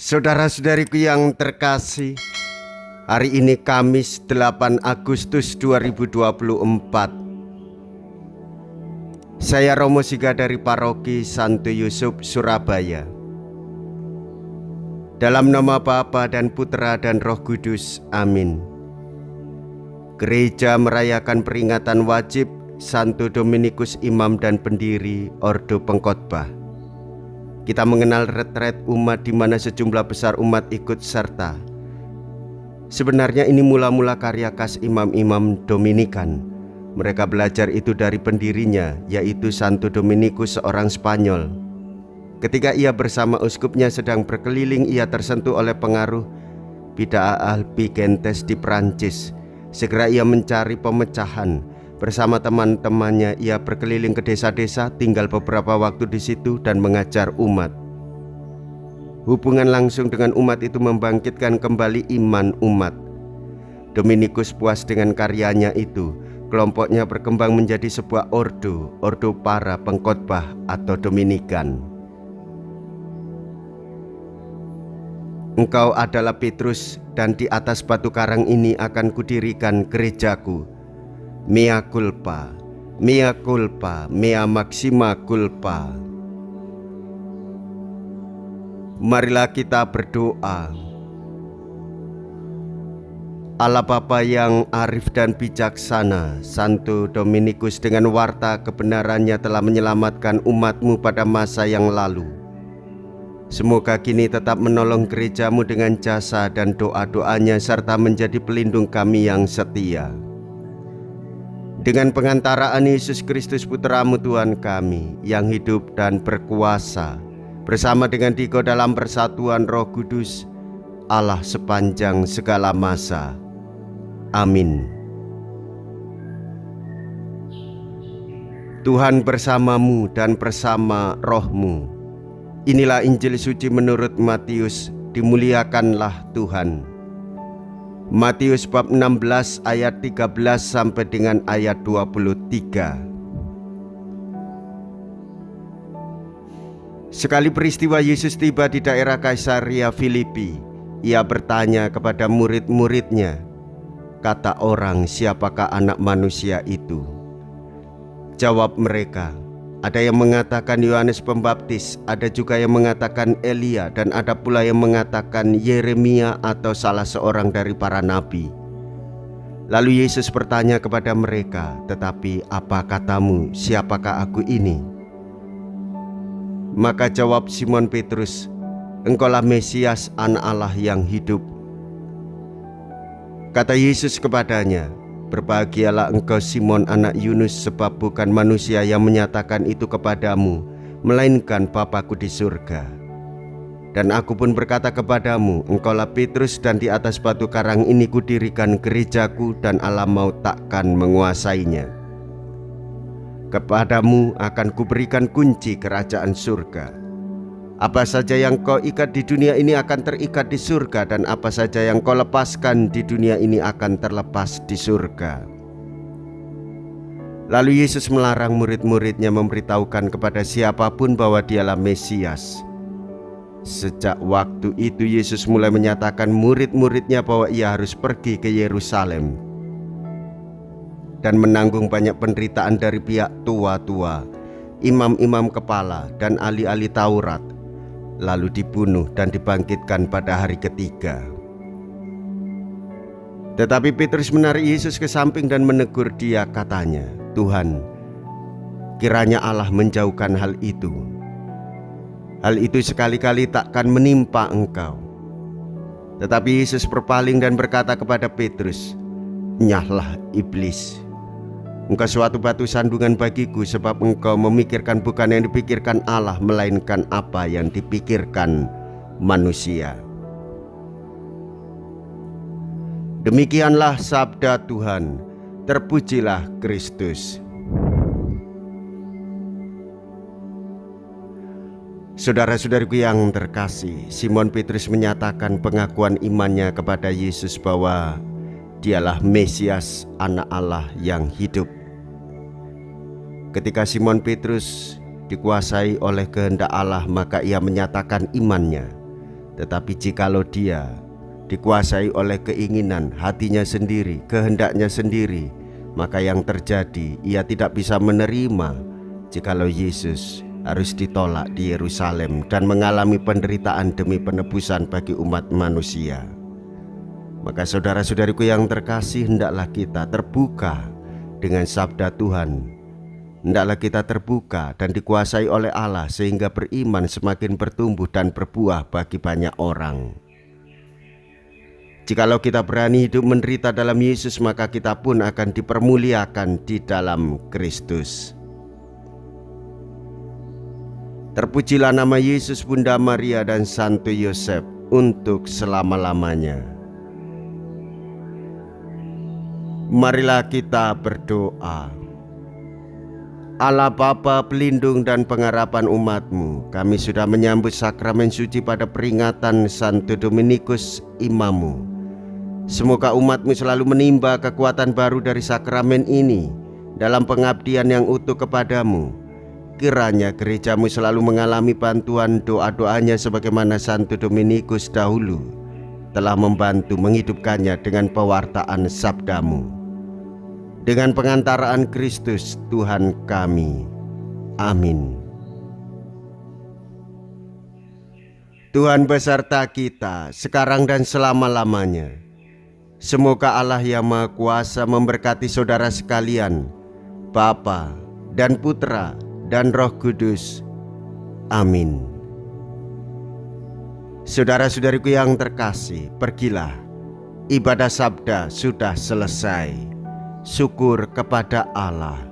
Saudara-saudariku yang terkasih, hari ini Kamis 8 Agustus 2024. Saya Romo Siga dari Paroki Santo Yusuf, Surabaya. Dalam nama Bapa dan Putra dan Roh Kudus, amin. Gereja merayakan peringatan wajib Santo Dominikus, imam dan pendiri Ordo Pengkhotbah. Kita mengenal retret umat di mana sejumlah besar umat ikut serta. Sebenarnya ini mula-mula karya khas imam-imam Dominikan. Mereka belajar itu dari pendirinya, yaitu Santo Dominikus, seorang Spanyol. Ketika ia bersama uskupnya sedang berkeliling, ia tersentuh oleh pengaruh Bid'ah Albigenses di Prancis. Segera ia mencari pemecahan. Bersama teman-temannya ia berkeliling ke desa-desa, tinggal beberapa waktu di situ dan mengajar umat. Hubungan langsung dengan umat itu membangkitkan kembali iman umat. Dominikus puas dengan karyanya itu. Kelompoknya berkembang menjadi sebuah ordo para pengkhotbah atau Dominikan. Engkau adalah Petrus, dan di atas batu karang ini akan kudirikan gerejaku. Mea culpa, mea culpa, mea maxima culpa. Marilah kita berdoa. Allah Bapa yang arif dan bijaksana, Santo Dominikus dengan warta kebenarannya telah menyelamatkan umatmu pada masa yang lalu. Semoga kini tetap menolong gerejamu dengan jasa dan doa-doanya serta menjadi pelindung kami yang setia. Dengan pengantaraan Yesus Kristus Putramu Tuhan kami, yang hidup dan berkuasa, bersama dengan Diko dalam persatuan Roh Kudus, Allah sepanjang segala masa. Amin. Tuhan bersamamu dan bersama rohmu. Inilah Injil suci menurut Matius. Dimuliakanlah Tuhan. Matius bab 16 ayat 13 sampai dengan ayat 23. Sekali peristiwa Yesus tiba di daerah Kaisaria Filipi, ia bertanya kepada murid-muridnya, "Kata orang, siapakah anak manusia itu?" Jawab mereka, "Ada yang mengatakan Yohanes Pembaptis, ada juga yang mengatakan Elia, dan ada pula yang mengatakan Yeremia atau salah seorang dari para nabi." Lalu Yesus bertanya kepada mereka, "Tetapi apa katamu, siapakah aku ini?" Maka jawab Simon Petrus, "Engkaulah Mesias, Anak Allah yang hidup." Kata Yesus kepadanya, "Berbahagialah engkau Simon anak Yunus, sebab bukan manusia yang menyatakan itu kepadamu, melainkan Bapa-Ku di surga. Dan aku pun berkata kepadamu, engkaulah Petrus, dan di atas batu karang ini kudirikan gerejaku, dan alam maut takkan menguasainya. Kepadamu akan kuberikan kunci kerajaan surga. Apa saja yang kau ikat di dunia ini akan terikat di surga, dan apa saja yang kau lepaskan di dunia ini akan terlepas di surga." Lalu Yesus melarang murid-muridnya memberitahukan kepada siapapun bahwa dialah Mesias. Sejak waktu itu Yesus mulai menyatakan murid-muridnya bahwa ia harus pergi ke Yerusalem dan menanggung banyak penderitaan dari pihak tua-tua, imam-imam kepala, dan ahli-ahli Taurat, lalu dibunuh dan dibangkitkan pada hari ketiga. Tetapi Petrus menarik Yesus ke samping dan menegur dia, katanya, "Tuhan, kiranya Allah menjauhkan hal itu. Hal itu sekali-kali takkan menimpa engkau." Tetapi Yesus berpaling dan berkata kepada Petrus, "Nyahlah iblis. Engkau suatu batu sandungan bagiku, sebab engkau memikirkan bukan yang dipikirkan Allah, melainkan apa yang dipikirkan manusia." Demikianlah sabda Tuhan. Terpujilah Kristus. Saudara-saudariku yang terkasih, Simon Petrus menyatakan pengakuan imannya kepada Yesus bahwa dialah Mesias, Anak Allah yang hidup. Ketika Simon Petrus dikuasai oleh kehendak Allah, maka ia menyatakan imannya. Tetapi jikalau dia dikuasai oleh keinginan hatinya sendiri, kehendaknya sendiri, maka yang terjadi ia tidak bisa menerima jikalau Yesus harus ditolak di Yerusalem dan mengalami penderitaan demi penebusan bagi umat manusia. Maka saudara-saudariku yang terkasih, hendaklah kita terbuka dengan sabda Tuhan. Hendaklah kita terbuka dan dikuasai oleh Allah sehingga beriman semakin bertumbuh dan berbuah bagi banyak orang. Jikalau kita berani hidup menderita dalam Yesus, maka kita pun akan dipermuliakan di dalam Kristus. Terpujilah nama Yesus, Bunda Maria dan Santo Yosef untuk selama-lamanya. Marilah kita berdoa. Allah Bapa, pelindung dan pengharapan umat-Mu, kami sudah menyambut sakramen suci pada peringatan Santo Dominikus Imam-Mu. Semoga umat-Mu selalu menimba kekuatan baru dari sakramen ini dalam pengabdian yang utuh kepadamu. Kiranya gereja-Mu selalu mengalami bantuan doa-doanya sebagaimana Santo Dominikus dahulu telah membantu menghidupkannya dengan pewartaan sabda-Mu. Dengan pengantaraan Kristus Tuhan kami. Amin. Tuhan beserta kita sekarang dan selama-lamanya. Semoga Allah yang Maha Kuasa memberkati saudara sekalian, Bapa dan Putra dan Roh Kudus. Amin. Saudara-saudariku yang terkasih, pergilah. Ibadah sabda sudah selesai. Syukur kepada Allah.